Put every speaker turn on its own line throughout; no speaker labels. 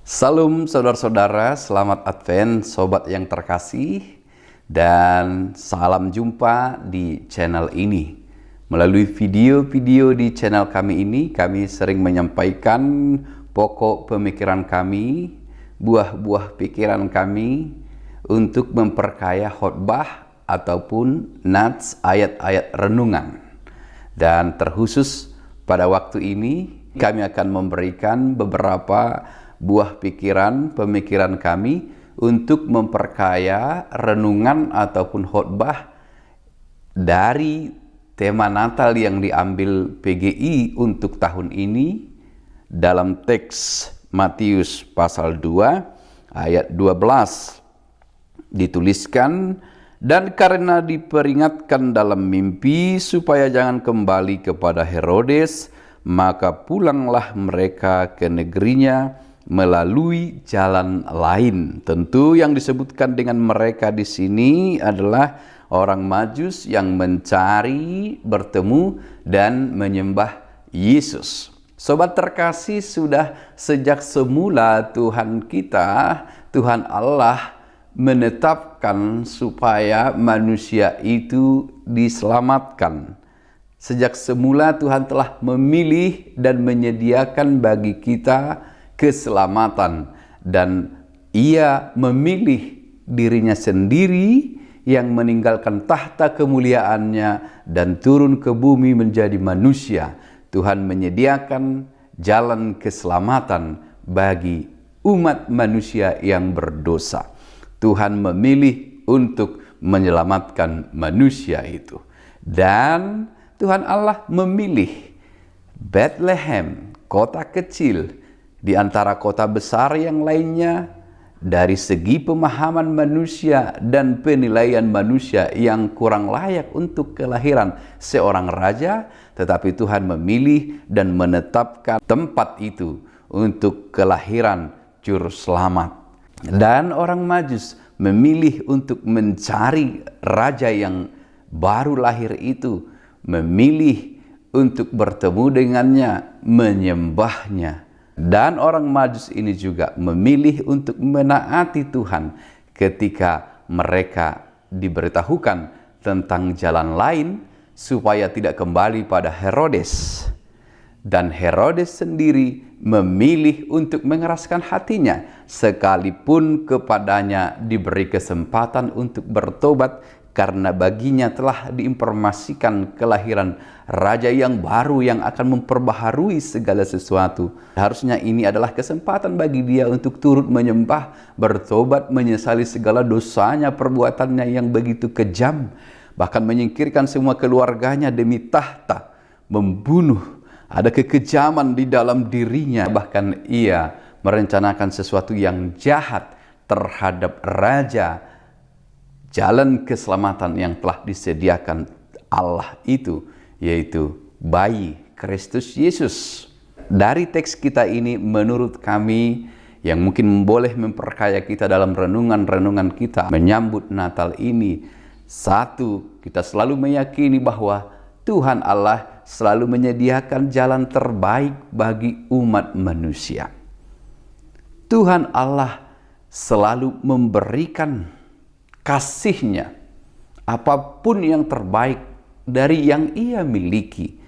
Salam saudara-saudara, selamat Advent sobat yang terkasih, dan salam jumpa di channel ini. Melalui video-video di channel kami ini, kami sering menyampaikan pokok pemikiran kami, buah-buah pikiran kami untuk memperkaya khotbah ataupun nats ayat-ayat renungan. Dan terkhusus pada waktu ini kami akan memberikan beberapa buah pemikiran kami untuk memperkaya renungan ataupun khotbah dari tema Natal yang diambil PGI untuk tahun ini dalam teks Matius pasal 2 ayat 12 dituliskan, dan karena diperingatkan dalam mimpi supaya jangan kembali kepada Herodes, maka pulanglah mereka ke negerinya melalui jalan lain. Tentu yang disebutkan dengan mereka di sini adalah orang Majus yang mencari, bertemu, dan menyembah Yesus. Sobat terkasih, sudah sejak semula Tuhan kita, Tuhan Allah menetapkan supaya manusia itu diselamatkan. Sejak semula Tuhan telah memilih dan menyediakan bagi kita keselamatan, dan Ia memilih dirinya sendiri yang meninggalkan tahta kemuliaannya dan turun ke bumi menjadi manusia. Tuhan menyediakan jalan keselamatan bagi umat manusia yang berdosa. Tuhan memilih untuk menyelamatkan manusia itu, dan Tuhan Allah memilih Bethlehem, kota kecil di antara kota besar yang lainnya, dari segi pemahaman manusia dan penilaian manusia yang kurang layak untuk kelahiran seorang raja, tetapi Tuhan memilih dan menetapkan tempat itu untuk kelahiran juru selamat. Dan orang Majus memilih untuk mencari raja yang baru lahir itu, memilih untuk bertemu dengannya, menyembahnya. Dan orang Majus ini juga memilih untuk menaati Tuhan ketika mereka diberitahukan tentang jalan lain supaya tidak kembali pada Herodes. Dan Herodes sendiri memilih untuk mengeraskan hatinya, sekalipun kepadanya diberi kesempatan untuk bertobat, karena baginya telah diinformasikan kelahiran raja yang baru yang akan memperbaharui segala sesuatu. Harusnya ini adalah kesempatan bagi dia untuk turut menyembah, bertobat, menyesali segala dosanya, perbuatannya yang begitu kejam, bahkan menyingkirkan semua keluarganya demi tahta, membunuh. Ada kekejaman di dalam dirinya, bahkan ia merencanakan sesuatu yang jahat terhadap raja. Jalan keselamatan yang telah disediakan Allah itu, yaitu bayi Kristus Yesus. Dari teks kita ini, menurut kami, yang mungkin boleh memperkaya kita dalam renungan-renungan kita menyambut Natal ini, satu, kita selalu meyakini bahwa Tuhan Allah selalu menyediakan jalan terbaik bagi umat manusia. Tuhan Allah selalu memberikan kasih-Nya, apapun yang terbaik dari yang Ia miliki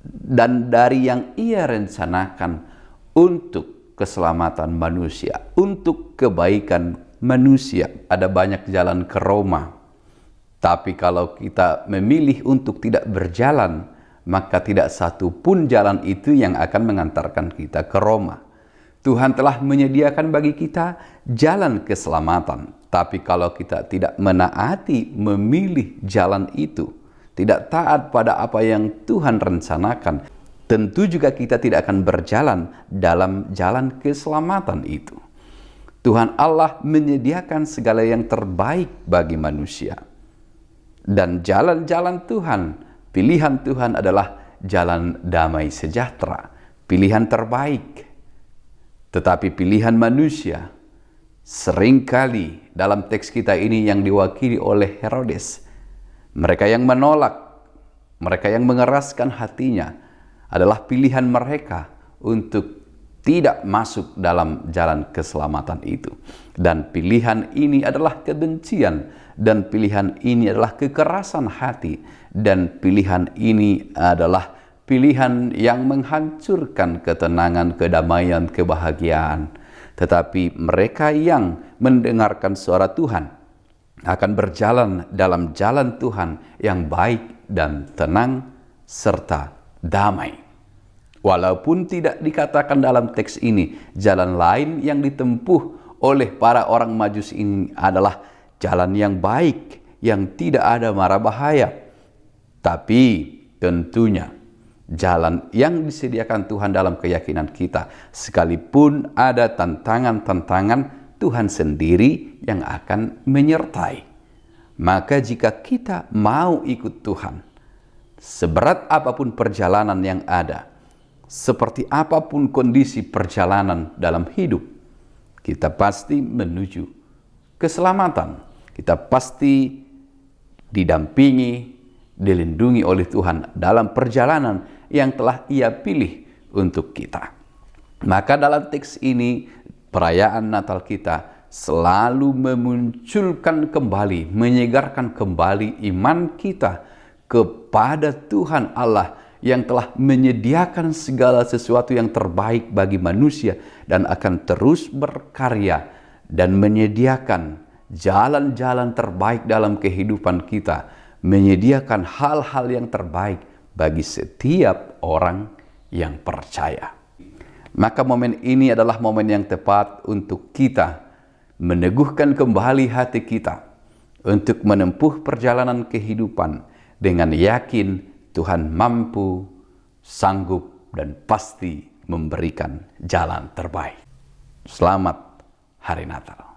dan dari yang Ia rencanakan untuk keselamatan manusia, untuk kebaikan manusia. Ada banyak jalan ke Roma, tapi kalau kita memilih untuk tidak berjalan, maka tidak satu pun jalan itu yang akan mengantarkan kita ke Roma. Tuhan telah menyediakan bagi kita jalan keselamatan. Tapi kalau kita tidak menaati, memilih jalan itu, tidak taat pada apa yang Tuhan rencanakan, tentu juga kita tidak akan berjalan dalam jalan keselamatan itu. Tuhan Allah menyediakan segala yang terbaik bagi manusia. Dan jalan-jalan Tuhan, pilihan Tuhan adalah jalan damai sejahtera, pilihan terbaik. Tetapi pilihan manusia seringkali dalam teks kita ini yang diwakili oleh Herodes, mereka yang menolak, mereka yang mengeraskan hatinya, adalah pilihan mereka untuk tidak masuk dalam jalan keselamatan itu. Dan pilihan ini adalah kebencian, dan pilihan ini adalah kekerasan hati, dan pilihan ini adalah pilihan yang menghancurkan ketenangan, kedamaian, kebahagiaan. Tetapi mereka yang mendengarkan suara Tuhan akan berjalan dalam jalan Tuhan yang baik dan tenang serta damai. Walaupun tidak dikatakan dalam teks ini, jalan lain yang ditempuh oleh para orang Majus ini adalah jalan yang baik, yang tidak ada mara bahaya. Tapi tentunya jalan yang disediakan Tuhan dalam keyakinan kita, sekalipun ada tantangan-tantangan, Tuhan sendiri yang akan menyertai. Maka jika kita mau ikut Tuhan, seberat apapun perjalanan yang ada, seperti apapun kondisi perjalanan dalam hidup, kita pasti menuju keselamatan. Kita pasti didampingi, dilindungi oleh Tuhan dalam perjalanan yang telah Ia pilih untuk kita. Maka dalam teks ini, perayaan Natal kita selalu memunculkan kembali, menyegarkan kembali iman kita kepada Tuhan Allah yang telah menyediakan segala sesuatu yang terbaik bagi manusia dan akan terus berkarya dan menyediakan jalan-jalan terbaik dalam kehidupan kita, menyediakan hal-hal yang terbaik bagi setiap orang yang percaya. Maka momen ini adalah momen yang tepat untuk kita meneguhkan kembali hati kita untuk menempuh perjalanan kehidupan dengan yakin Tuhan mampu, sanggup, dan pasti memberikan jalan terbaik. Selamat Hari Natal.